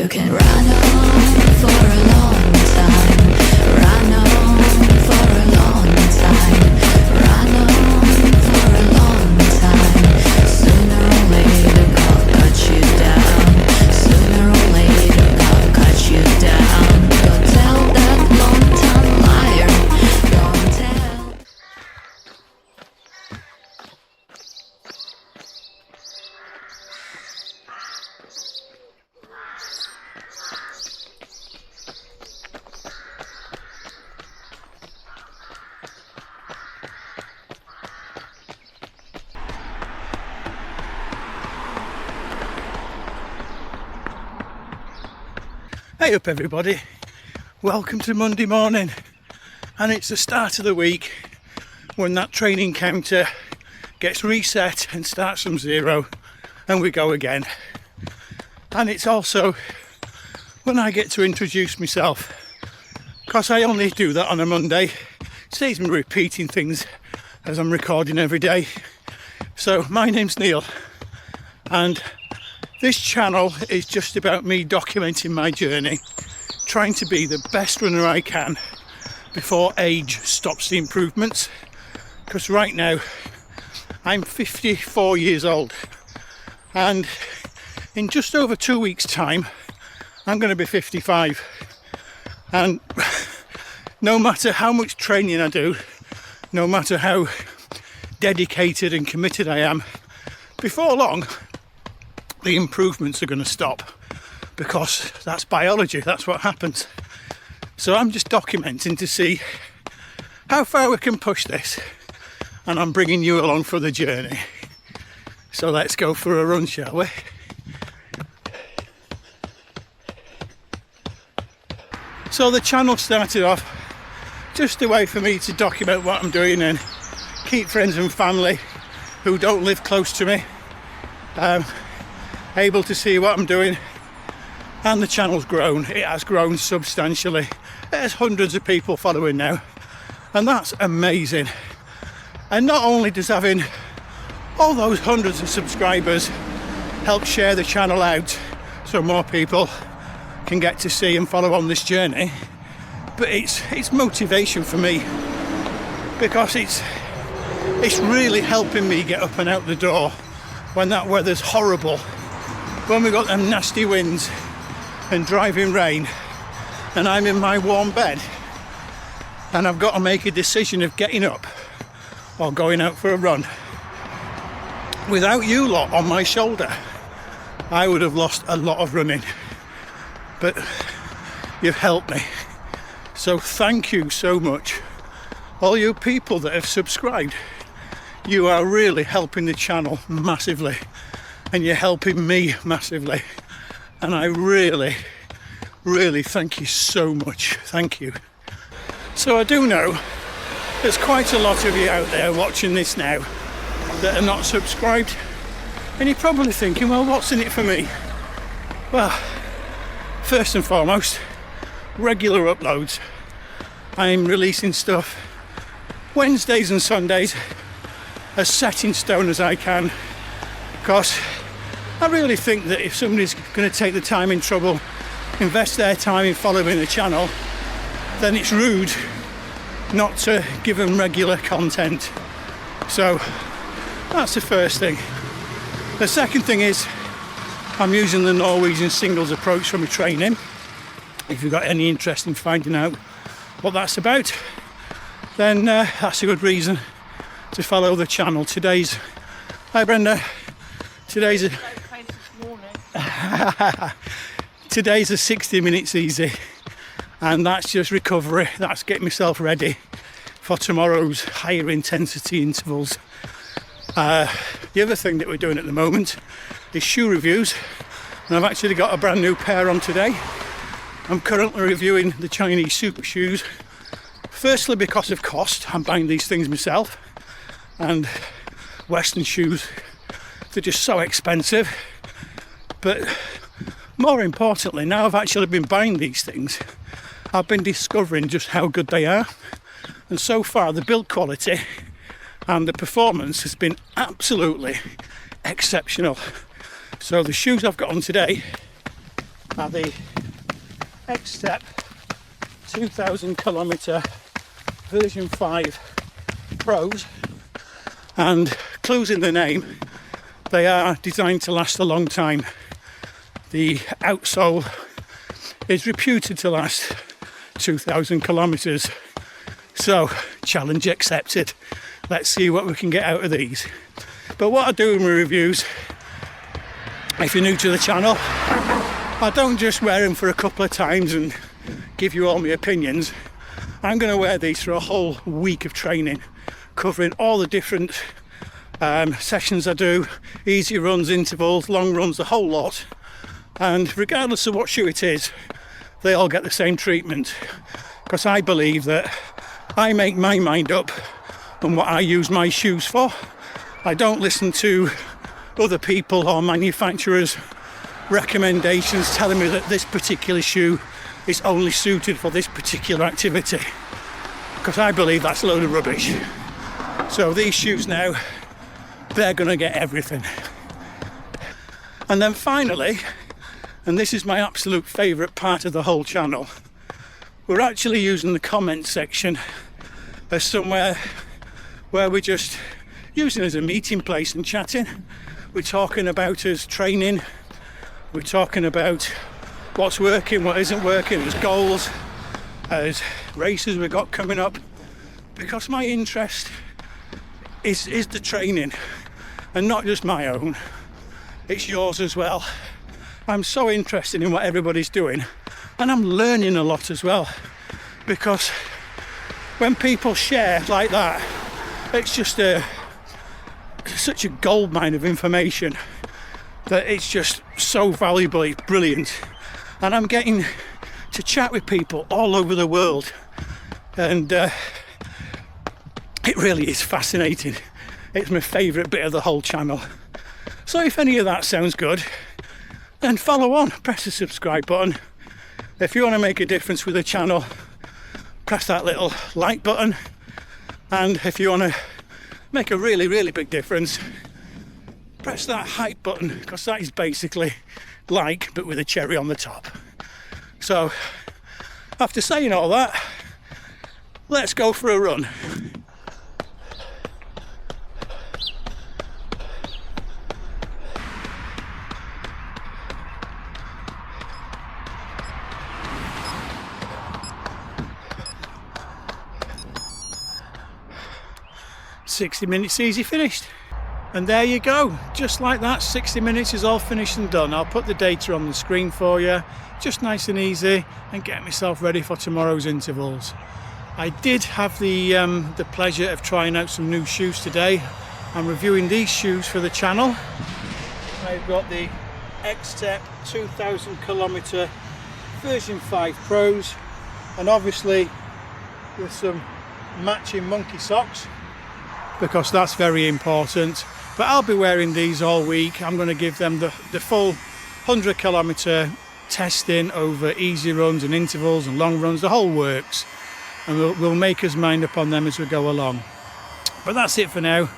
You can run on for a long time, run on for a long time, run on for a long time. Sooner or later God cut you down, sooner or later God cut you down. Go tell that long-time liar, go and tell. Hey up everybody, welcome to Monday morning, and it's the start of the week when that training counter gets reset and starts from zero and we go again. And it's also when I get to introduce myself, because I only do that on a Monday. It saves me repeating things as I'm recording every day. So my name's Neil, and this channel is just about me documenting my journey, trying to be the best runner I can before age stops the improvements. Because right now I'm 54 years old, and in just over 2 weeks' time I'm going to be 55. And no matter how much training I do, no matter how dedicated and committed I am, before long the improvements are going to stop, because that's biology, that's what happens. So I'm just documenting to see how far we can push this, and I'm bringing you along for the journey. So let's go for a run, shall we? So the channel started off just a way for me to document what I'm doing and keep friends and family who don't live close to me able to see what I'm doing. And the channel's grown, it has grown substantially. There's hundreds of people following now, and that's amazing. And not only does having all those hundreds of subscribers help share the channel out so more people can get to see and follow on this journey, but it's motivation for me, because it's really helping me get up and out the door when that weather's horrible, when we got them nasty winds and driving rain, and I'm in my warm bed and I've got to make a decision of getting up or going out for a run. Without you lot on my shoulder, I would have lost a lot of running, but you've helped me. So thank you so much, all you people that have subscribed. You are really helping the channel massively, and you're helping me massively, and I really thank you so much. Thank you. So I do know there's quite a lot of you out there watching this now that are not subscribed, and you're probably thinking, well, what's in it for me? Well, first and foremost, regular uploads. I'm releasing stuff Wednesdays and Sundays, as set in stone as I can, because I really think that if somebody's going to take the time and trouble, invest their time in following the channel, then it's rude not to give them regular content. So that's the first thing. The second thing is I'm using the Norwegian Singles Approach for my training. If you've got any interest in finding out what that's about, then that's a good reason to follow the channel. Hi Brenda. Today's a 60 minutes easy, and that's just recovery. That's getting myself ready for tomorrow's higher intensity intervals. The other thing that we're doing at the moment is shoe reviews, and I've actually got a brand new pair on today. I'm currently reviewing the Chinese super shoes, firstly because of cost. I'm buying these things myself, and Western shoes, they're just so expensive. But more importantly, now I've actually been buying these things, I've been discovering just how good they are. And so far the build quality and the performance has been absolutely exceptional. So the shoes I've got on today are the Xtep 2000 kilometer version 5 Pros, and clues in the name, they are designed to last a long time. The outsole is reputed to last 2000 kilometers, so challenge accepted. Let's see what we can get out of these. But what I do in my reviews, if you're new to the channel, I don't just wear them for a couple of times and give you all my opinions. I'm going to wear these for a whole week of training, covering all the different sessions I do, easy runs, intervals, long runs, the whole lot. And regardless of what shoe it is, they all get the same treatment, because I believe that I make my mind up on what I use my shoes for. I don't listen to other people or manufacturers' recommendations telling me that this particular shoe is only suited for this particular activity, because I believe that's a load of rubbish. So these shoes now, they're going to get everything. And then finally, and this is my absolute favourite part of the whole channel, we're actually using the comment section as somewhere where we're just using it as a meeting place and chatting. We're talking about us training, we're talking about what's working, what isn't working, as goals, as races we've got coming up, because my interest is the training, and not just my own, it's yours as well. I'm so interested in what everybody's doing, and I'm learning a lot as well, because when people share like that, it's just such a goldmine of information that it's just so valuable, it's brilliant. And I'm getting to chat with people all over the world, and it really is fascinating. It's my favourite bit of the whole channel. So if any of that sounds good, then follow on, press the subscribe button. If you want to make a difference with the channel, press that little like button. And if you want to make a really, really big difference, press that hype button, because that is basically like, but with a cherry on the top. So after saying all that, let's go for a run. "60 minutes easy finished." And there you go, just like that, 60 minutes is all finished and done. I'll put the data on the screen for you, just nice and easy, and get myself ready for tomorrow's intervals. I did have the pleasure of trying out some new shoes today. I'm reviewing these shoes for the channel. I've got the Xtep 2000 kilometer version 5 Pros, and obviously with some matching monkey socks, because that's very important. But I'll be wearing these all week. I'm going to give them the full 100 kilometer testing over easy runs and intervals and long runs, the whole works, and we'll make us mind up on them as we go along. But that's it for now.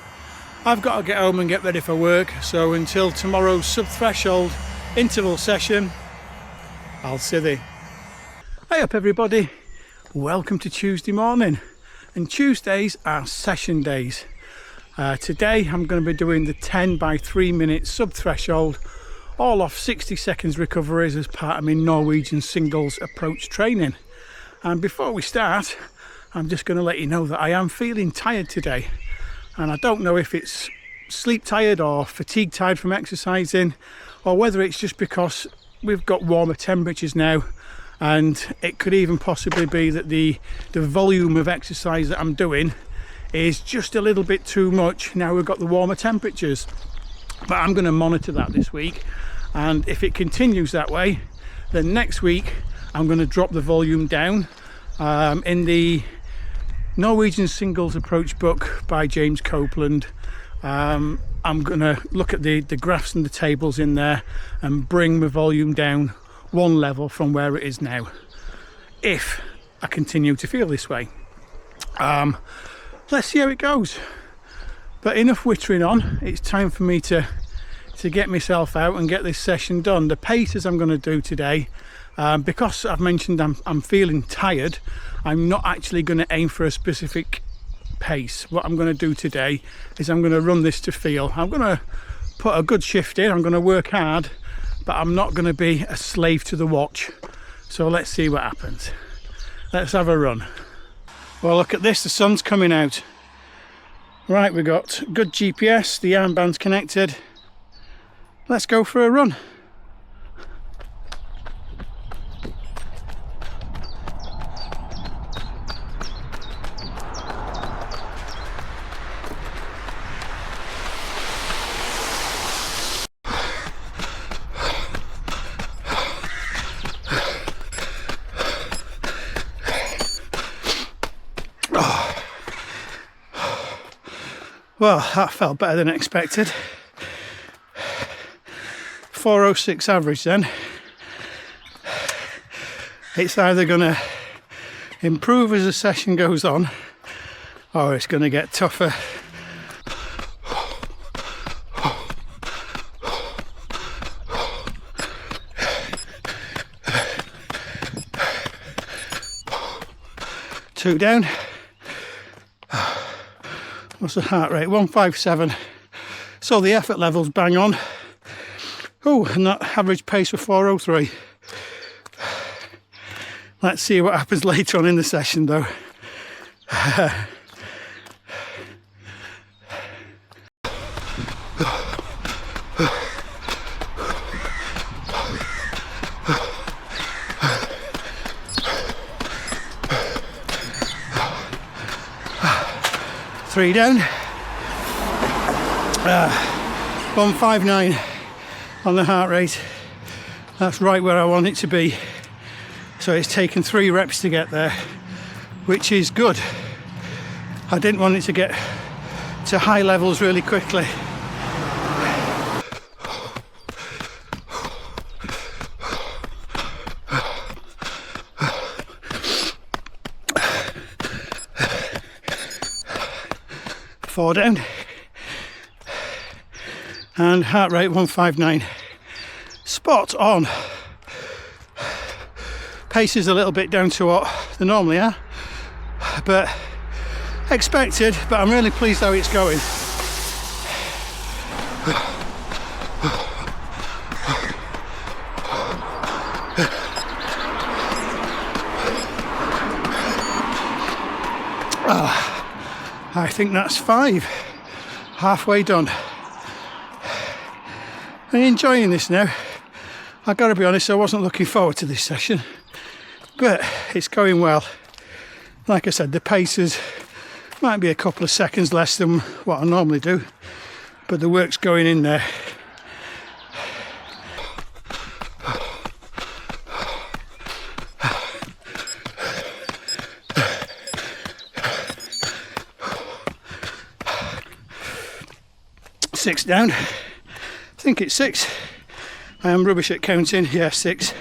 I've got to get home and get ready for work, so until tomorrow's sub-threshold interval session, I'll see thee. Hi up everybody, welcome to Tuesday morning, and Tuesdays are session days. Today I'm going to be doing the 10 by 3 minute sub-threshold, all off 60 seconds recoveries as part of my Norwegian Singles Approach training. And before we start, I'm just going to let you know that I am feeling tired today, and I don't know if it's sleep tired or fatigue tired from exercising, or whether it's just because we've got warmer temperatures now, and it could even possibly be that the volume of exercise that I'm doing is just a little bit too much now we've got the warmer temperatures. But I'm going to monitor that this week, and if it continues that way, then next week I'm going to drop the volume down. In the Norwegian Singles Approach book by James Copeland, I'm going to look at the graphs and the tables in there and bring the volume down one level from where it is now, if I continue to feel this way. Let's see how it goes. But enough wittering on, it's time for me to to get myself out and get this session done. The paces I'm going to do today, because I've mentioned I'm feeling tired, I'm not actually going to aim for a specific pace. What I'm going to do today is I'm going to run this to feel. I'm going to put a good shift in, I'm going to work hard, but I'm not going to be a slave to the watch. So let's see what happens. Let's have a run. Well, look at this, the sun's coming out. Right, we've got good GPS, the armband's connected. Let's go for a run. Well, that felt better than expected. 4:06 average then. It's either going to improve as the session goes on, or it's going to get tougher. Two down. What's the heart rate? 157. So the effort level's bang on. Oh, and that average pace for 4:03. Let's see what happens later on in the session though. Three down. 159 on the heart rate. That's right where I want it to be. So it's taken 3 reps to get there, which is good. I didn't want it to get to high levels really quickly. Four down. And heart rate 159. Spot on. Pace is a little bit down to what they normally are, but expected, but I'm really pleased how it's going. I think that's 5. Halfway done. I'm enjoying this now. I've got to be honest, I wasn't looking forward to this session, but it's going well. Like I said, the paces might be a couple of seconds less than what I normally do, but the work's going in there. Six down. I think it's 6. I am rubbish at counting. Yeah, 6.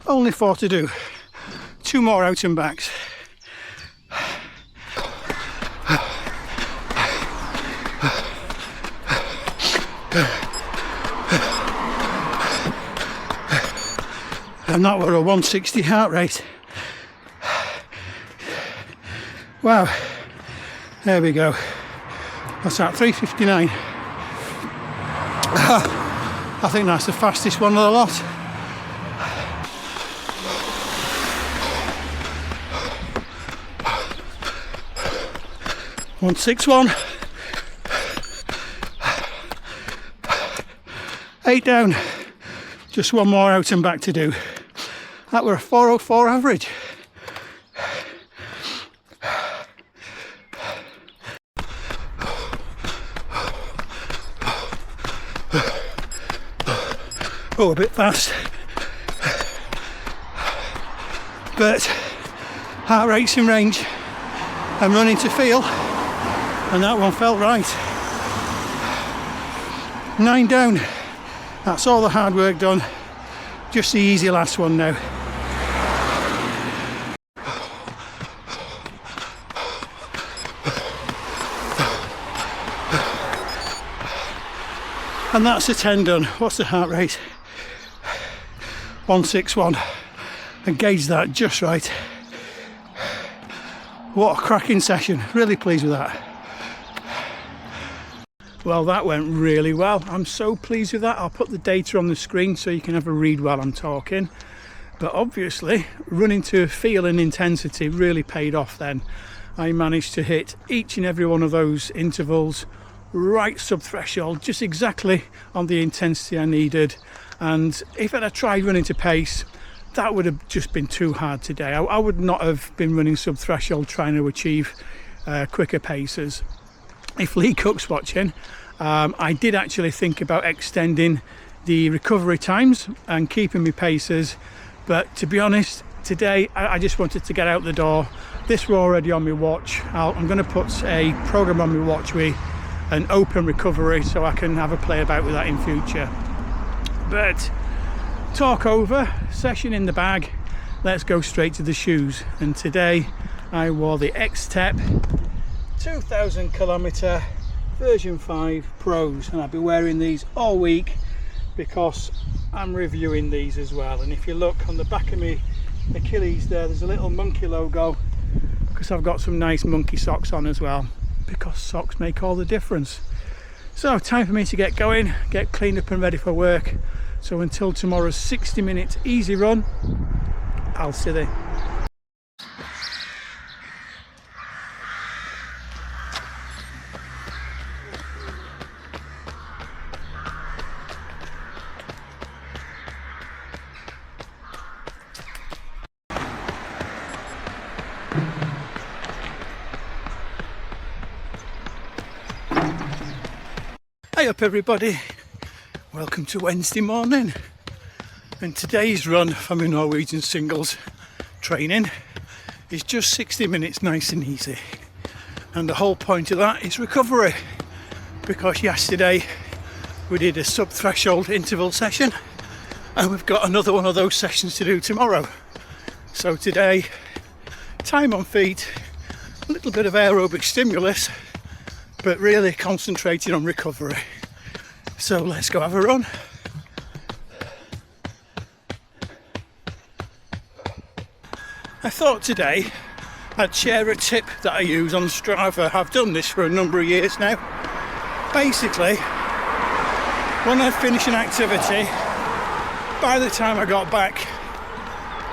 Only 4 to do. 2 more out and backs. And that were a 160 heart rate. Wow. There we go. What's that? 3:59. I think that's the fastest one of the lot. One 161. 8 down. Just 1 more out and back to do. That were a 4:04 average. Oh, a bit fast, but heart rate's in range. I'm running to feel, and that one felt right. 9 down. That's all the hard work done. Just the easy last one now. And that's a 10 done. What's the heart rate? 161. And gauge that just right. What a cracking session. Really pleased with that. Well, that went really well. I'm so pleased with that. I'll put the data on the screen so you can have a read while I'm talking. But obviously, running to feel and intensity really paid off then. I managed to hit each and every one of those intervals right sub-threshold, just exactly on the intensity I needed. And if I'd tried running to pace, that would have just been too hard today. I would not have been running sub-threshold trying to achieve quicker paces. If Lee Cook's watching, I did actually think about extending the recovery times and keeping my paces, but to be honest, today I just wanted to get out the door. This were already on my watch. I'm going to put a program on my watch with an open recovery so I can have a play about with that in future. But talk over, session in the bag, let's go straight to the shoes. And today I wore the Xtep 2000 kilometer version 5 Pros, and I'll be wearing these all week because I'm reviewing these as well. And if you look on the back of my Achilles there's a little monkey logo because I've got some nice monkey socks on as well, because socks make all the difference. So time for me to get going, get cleaned up and ready for work. So until tomorrow's 60-minute easy run, I'll see you. Hey up everybody, welcome to Wednesday morning, and today's run for my Norwegian Singles training is just 60 minutes nice and easy, and the whole point of that is recovery, because yesterday we did a sub-threshold interval session and we've got another one of those sessions to do tomorrow. So today, time on feet, a little bit of aerobic stimulus, but really concentrating on recovery. So let's go have a run. I thought today I'd share a tip that I use on Strava. I've done this for a number of years now. Basically, when I finish an activity, by the time I got back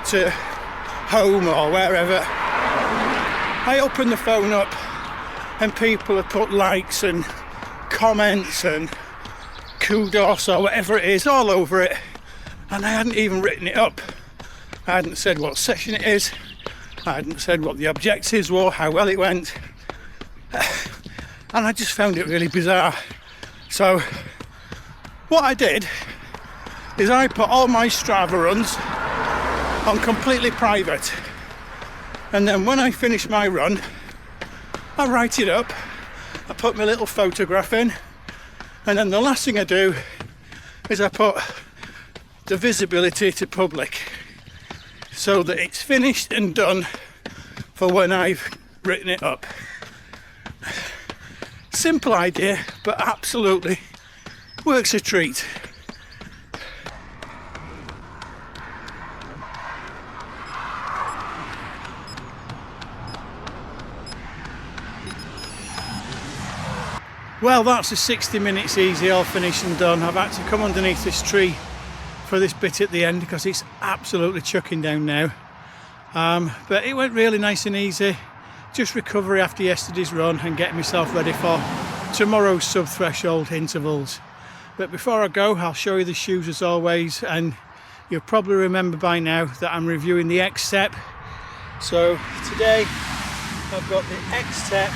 to home or wherever, I open the phone up and people have put likes and comments and kudos or whatever it is all over it, and I hadn't even written it up. I hadn't said what session it is, I hadn't said what the objectives were, how well it went, and I just found it really bizarre. So what I did is I put all my Strava runs on completely private, and then when I finish my run I write it up, I put my little photograph in, and then the last thing I do is I put the visibility to public so that it's finished and done for when I've written it up. Simple idea, but absolutely works a treat. Well, that's the 60 minutes easy, all finished and done. I've had to come underneath this tree for this bit at the end because it's absolutely chucking down now. But it went really nice and easy. Just recovery after yesterday's run and getting myself ready for tomorrow's sub-threshold intervals. But before I go, I'll show you the shoes as always, and you'll probably remember by now that I'm reviewing the Xtep. So today I've got the Xtep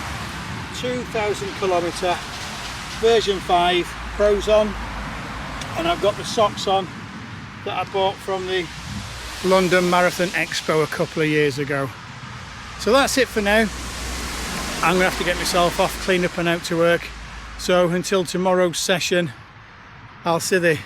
2000 kilometer version 5 Pros on, and I've got the socks on that I bought from the London Marathon Expo a couple of years ago. So that's it for now. I'm gonna have to get myself off, clean up and out to work. So until tomorrow's session, I'll see you.